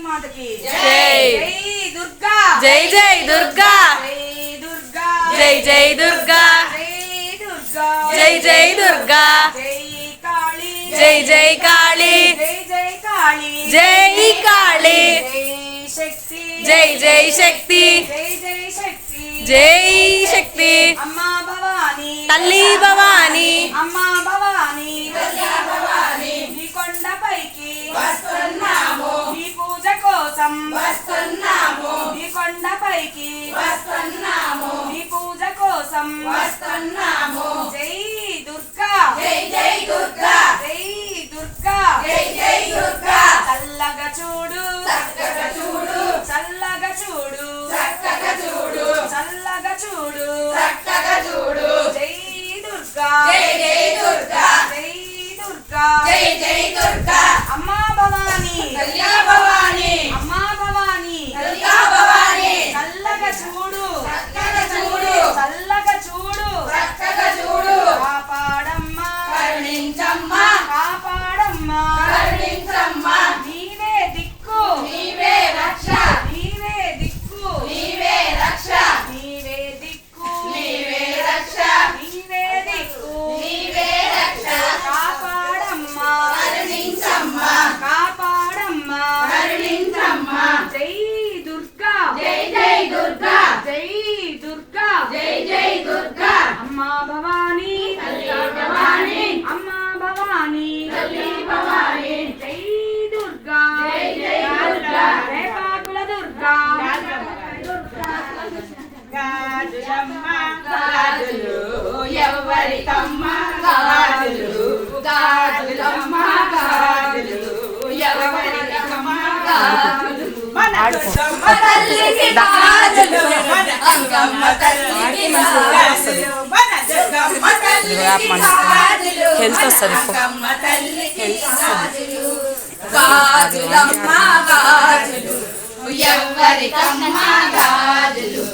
మాతకి జై జై దుర్గా జై జై దుర్గా జై దుర్గా జై జై దుర్గా జై దుర్గా జై జై దుర్గా జై కాళీ జై జై కాళీ జై కాళీ జై కాళీ జై శక్తి జై జై శక్తి జై శక్తి జై శక్తి అమ్మా భవానీ తల్లి భవానీ అమ్మా భవానీ నీ కొండపైకి వస్తున్నాము నీ పూజ కోసం వస్తున్నాము నీ కొండపైకి వస్తున్నాము నీ పూజ కోసం వస్తున్నాము జై దుర్గా జై జై దుర్గా జై దుర్గా జై జై దుర్గా చల్లగా చూడు చక్కగా చూడు చల్లగా చూడు చక్కగా చూడు చల్లగా చూడు చక్కగా చూడు జై దుర్గా జై జై దుర్గా జై దుర్గా జై జై దుర్గా అమ్మా భవానీ కళ్యా భవాని అమ్మా భవానీ కళ్యా భవాని చల్లగా చూడు చక్కగా చూడు చల్లగా చూడు చక్కగా చూడు కాపాడమ్మా కరుణించమ్మా కాపాడమ్మా కరుణించమ్మా నీవే దిక్కు నీవే రక్ష నీవే దిక్కు నీవే రక్ష నీవే దిక్కు నీవే రక్ష నీవే దిక్కు నీవే రక్ష కాపాడమ్మా కరుణించమ్మా కాపాడమ్మా కరుణించమ్మా జై దుర్గా జై జై దుర్గా జై దుర్గా జై జై దుర్గా అమ్మా భవానీ తల్లి భవాని అమ్మా భవానీ తల్లి భవాని జై దుర్గా జై జై దుర్గా రేపాకుల దుర్గా గాజులు ఎవరికమ్మ గాజులు గాజులమ్మ గాజులు ఎవరికమ్మ గాజులు మన దుర్గమ్మ తల్లికి గాజులు మన అంగమ్మ తల్లికి గాజులు మన దుర్గమ్మ తల్లికి గాజులు హెల్త్ వస్తుంది అంగమ్మ తల్లికి గాజులు గాజులమ్మ గాజులు ఎవరికమ్మ గాజులు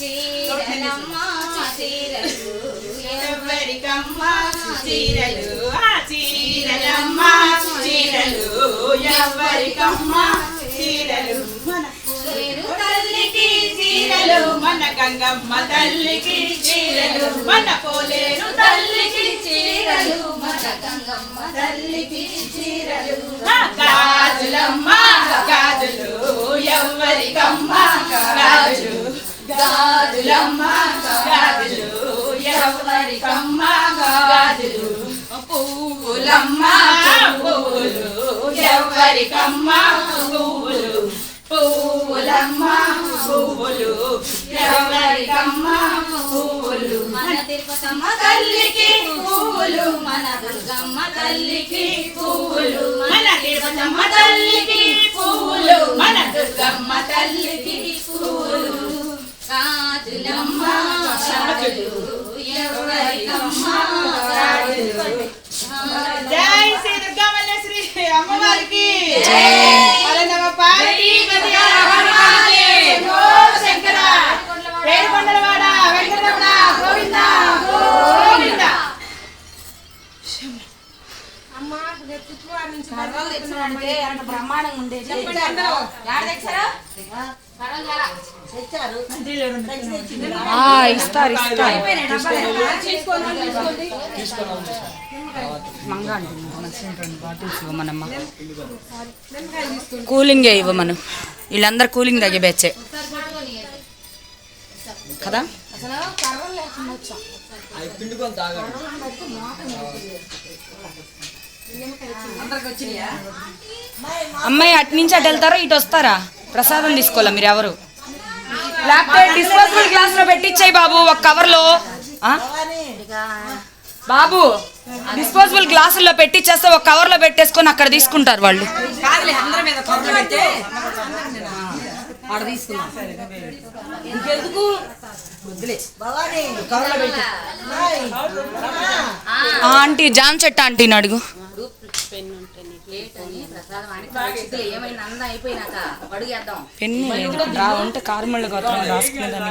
చీరలమ్మ చీరలు ఎవరికమ్మ చీరలు చీరలమ్మ చీరలు ఎవరికమ్మ చీరలు వేరు తల్లికి చీరలు మన గంగమ్మ తల్లికి చీరలు మన పోలేరు తల్లికి చీరలు మన గంగమ్మ తల్లికి చీరలు గాజులమ్మ గాజులు ఎవరికమ్మ గాజులు గాజులమ్మ గాజులు ఎవరికమ్మ గాజులు పువ్వులమ్మ పువ్వులు ఎవరికమ్మ పువ్వులు పువ్వులమ్మ పువ్వులు ఎవరికమ్మ పువ్వులు మన తిరుపతమ్మ తల్లికి పువ్వులు మన దుర్గమ్మ తల్లికి పువ్వులు మన తిరుపతమ్మ తల్లికి పువ్వులు మన దుర్గమ్మ తల్లికి పువ్వులు గాజులమ్మ గాజులు ఎవరికమ్మ గాజులు జై శ్రీ దుర్గా మల్లేశ్వరి అమ్మవారికి జై. నమ పార్వతీ శంకర ఏడుకొండలవాడ వెంకటరమణ గోవింద గోవింద బ్రహ్మాండంగా ఉండేది ఇస్తారు మంగా బాటిల్స్ ఇవ్వమనమ్మా కూలింగ్ ఇవ్వమను వీళ్ళందరూ కూలింగ్ తగ్గే బ్యాచే కదా అమ్మాయి అటు నుంచి అటు వెళ్తారా ఇటు వస్తారా ప్రసాదం తీసుకోవాలా మీరు ఎవరు లేకపోతే డిస్పోజబుల్ గ్లాస్ లో పెట్టించాయి బాబు ఒక కవర్ లో బాబు డిస్పోజబుల్ గ్లాసుల్లో పెట్టించేస్తే ఒక కవర్ లో పెట్టేసుకొని అక్కడ తీసుకుంటారు వాళ్ళు ఆంటీ జామ్ చెట్టు ఆంటీని అడుగు ప్లేట్ అని ప్రసాదం అని ఏమైనా అన్నం అయిపోయినాక అడుగేద్దాం. పెన్ను లేదు రా ఉంటే కారుమళ్ళ గోత్రం రాసుకునేదాన్ని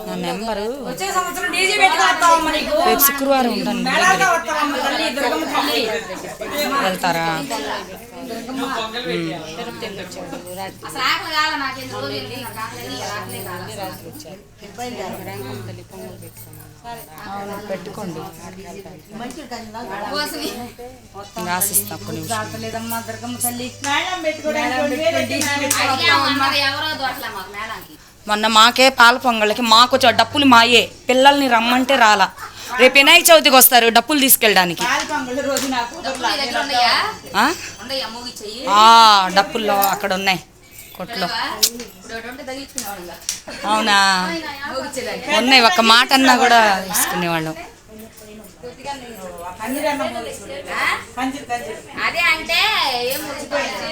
నా నెంబరు రేపు శుక్రవారం ఉంటాను మీ దగ్గర. వెళ్తారా? అసలు ఆకలి కాల నాకేం రోజు వెళ్ళి నాకు ఆకలి కాల. అవును పెట్టుకోండి కోసమే. రాసిస్తా కొన్ని మేడం పెట్టుకోవడానికి అడిగామన్నారు ఎవరో దోట్లా మాకు మేడానికి. మొన్న మాకే పాల పొంగళ్ళకి మాకు డప్పులు మాయే, పిల్లల్ని రమ్మంటే రాలా. రేపు వినాయక చవితికి వస్తారు డప్పులు తీసుకెళ్ళడానికి. పాల పొంగల్ రోజు నాకు డబ్బులు నీ దగ్గర ఉండయా? ఆ? ఉండయా? మూగి చెయ్యి. డప్పుల్లో అక్కడ ఉన్నాయి కొట్లో. ఇప్పుడు ఒకటి ఉంటే తగిలించుకునేవాడు ఇంకా. అవునా? మూగిచ్చేదాన్ని. ఉన్నాయి, ఒక్క మాట అన్నా కూడా తీసుకునేవాళ్ళం. పందిరి అదే అంటే ఏం ముచ్చిపోయింది.